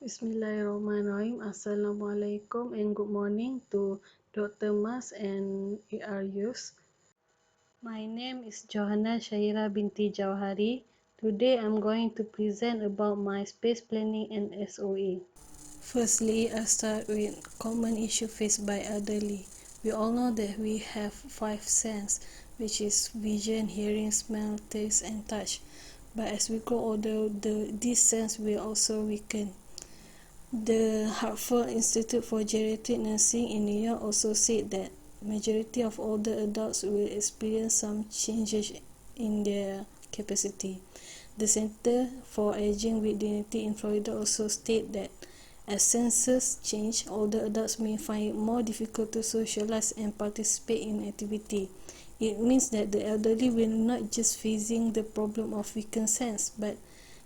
Bismillahirrahmanirrahim. Assalamualaikum and good morning to Dr. Mas and ARUs. My name is Johanna Shaira binti Jawhari. Today I'm going to present about my space planning and SoA. Firstly, I'll start with common issue faced by elderly. We all know that we have five senses, which is vision, hearing, smell, taste, and touch. But as we grow older, these senses will also weaken. The Hartford Institute for Geriatric Nursing in New York also said that majority of older adults will experience some changes in their capacity. The Center for Aging with Dignity in Florida also state that as senses change, older adults may find it more difficult to socialize and participate in activity. It means that the elderly will not just facing the problem of weakened sense, but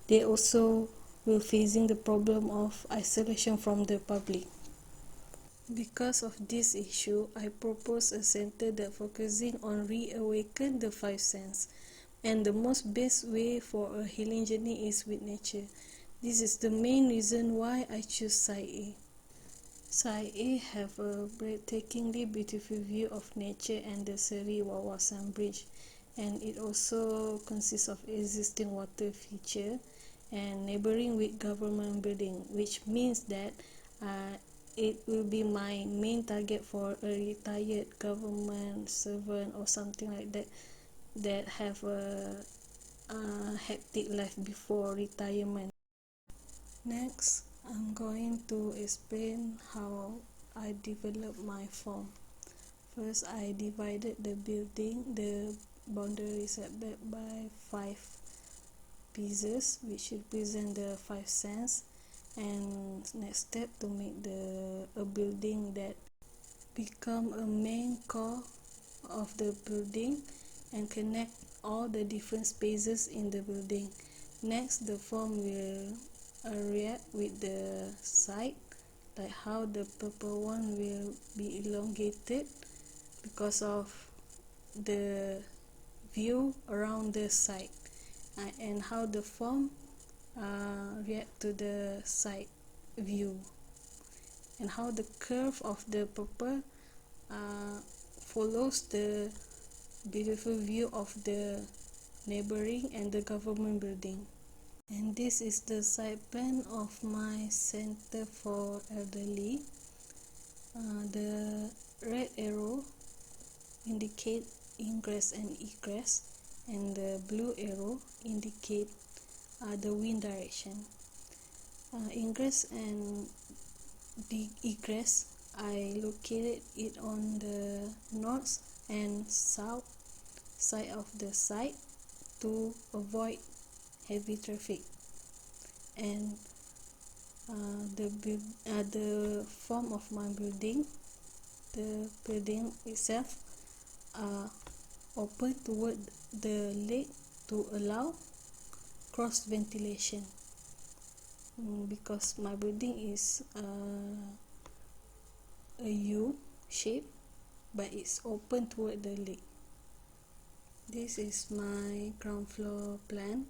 they also will facing the problem of isolation from the public. Because of this issue, I propose a center that focusing on reawaken the five senses. And the most best way for a healing journey is with nature. This is the main reason why I choose SoA. SoA have a breathtakingly beautiful view of nature and the Seri Wawasan Bridge, and it also consists of existing water feature and neighboring with government building, which means that it will be my main target for a retired government servant or something like that that have a hectic life before retirement. Next, I'm going to explain how I developed my form. First, I divided the building, the boundary setback by 5 pieces, which represent the 5 senses. And next step, to make a building that become a main core of the building and connect all the different spaces in the building. Next, the form will react with the side, like how the purple one will be elongated because of the view around the side, and how the form react to the side view, and how the curve of the purple follows the beautiful view of the neighboring and the government building. And this is the side plan of my center for elderly. The red arrow indicate ingress and egress, and the blue arrow indicate the wind direction. Ingress and the egress, I located it on the north and south side of the site to avoid heavy traffic. And the form of my building, the building itself open toward the lake to allow cross ventilation, because my building is a U shape, but it's open toward the lake. This is my ground floor plan.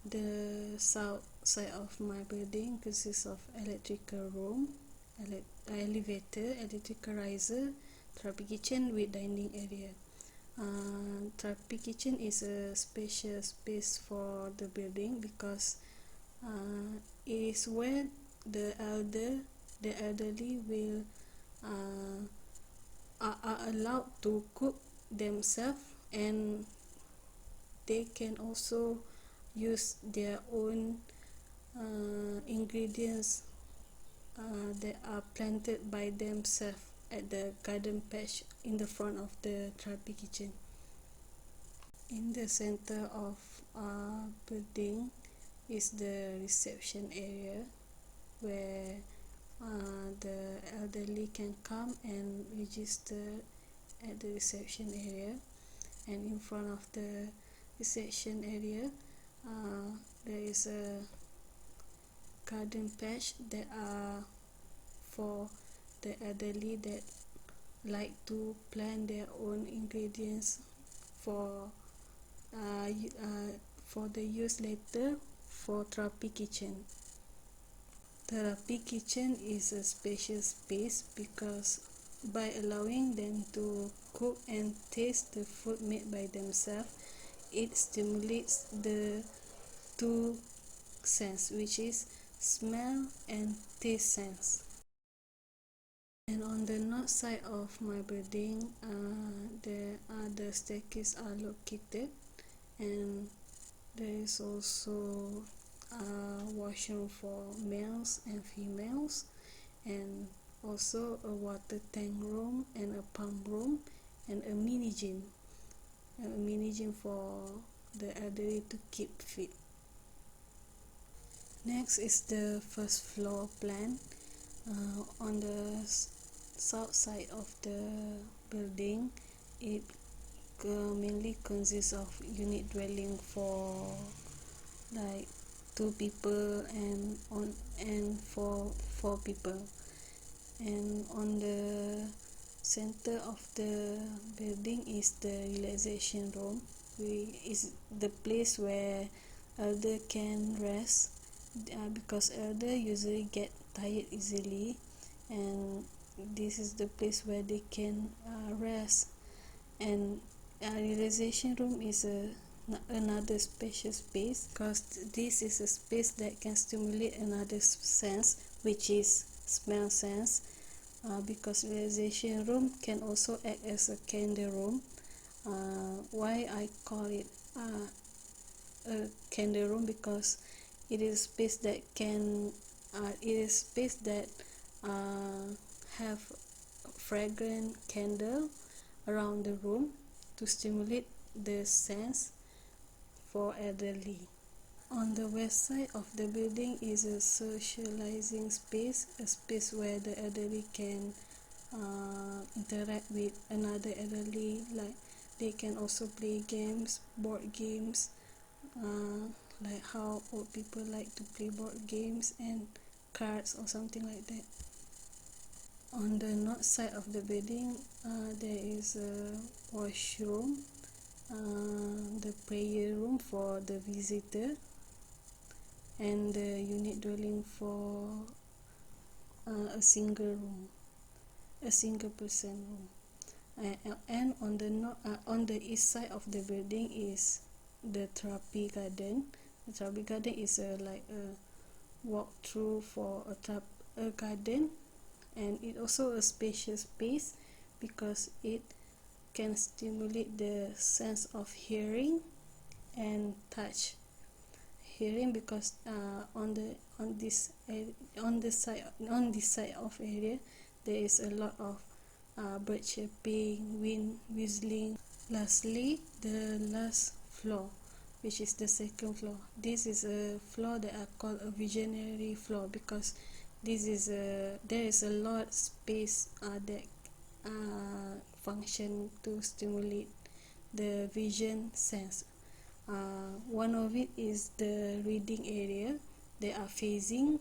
The south side of my building consists of electrical room, elevator, electrical riser, therapy kitchen with dining area. Therapy kitchen is a special space for the building because it is where the elderly will are allowed to cook themselves, and they can also use their own ingredients that are planted by themselves at the garden patch in the front of the therapy kitchen. In the center of building is the reception area, where the elderly can come and register at the reception area. And in front of the reception area, there is a garden patch that are for the elderly that like to plant their own ingredients for the use later for therapy kitchen. Therapy kitchen is a spacious space because by allowing them to cook and taste the food made by themselves, it stimulates the two sense, which is smell and taste sense. And on the north side of my building, the staircase are located, and there is also a washroom for males and females, and also a water tank room and a pump room and a mini gym for the elderly to keep fit. Next is the first floor plan. On the south side of the building, it mainly consists of unit dwelling for like 2 people and for 4 people. And on the center of the building is the relaxation room, which is the place where elder can rest, because elder usually get tired easily, and this is the place where they can rest. And relaxation room is another special space, because this is a space that can stimulate another sense, which is smell sense, because relaxation room can also act as a candle room. Why I call it a candle room? Because it is space that can have fragrant candle around the room to stimulate the sense for elderly. On the west side of the building is a socializing space, a space where the elderly can interact with another elderly, like they can also play games, board games, like how old people like to play board games and cards or something like that. On the north side of the building, there is a washroom, the prayer room for the visitor, and the unit dwelling for a single person room. And on the east side of the building is the therapy garden. The therapy garden is like a walkthrough for a garden, and it also a spacious space because it can stimulate the sense of hearing and touch. Hearing because on this side of area there is a lot of bird chirping, wind whistling. Lastly, the last floor, which is the second floor. This is a floor that I call a visionary floor because there is a lot space that function to stimulate the vision sense. One of it is the reading area. They are facing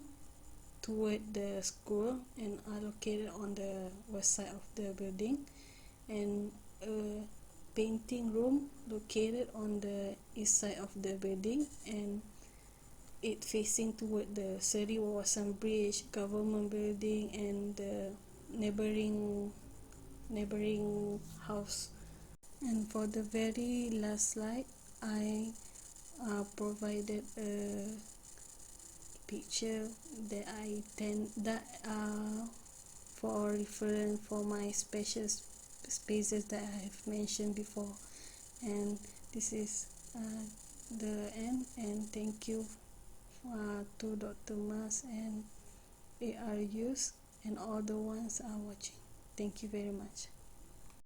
toward the school and are located on the west side of the building, and a painting room located on the east side of the building, and it facing toward the Seri Wawasan Bridge, government building, and the neighboring house. And for the very last slide, I provided a picture that I tend that for reference for my special spaces that I have mentioned before. And this is the end, and thank you to Dr. Mas and ARUs and all the ones are watching. Thank you very much.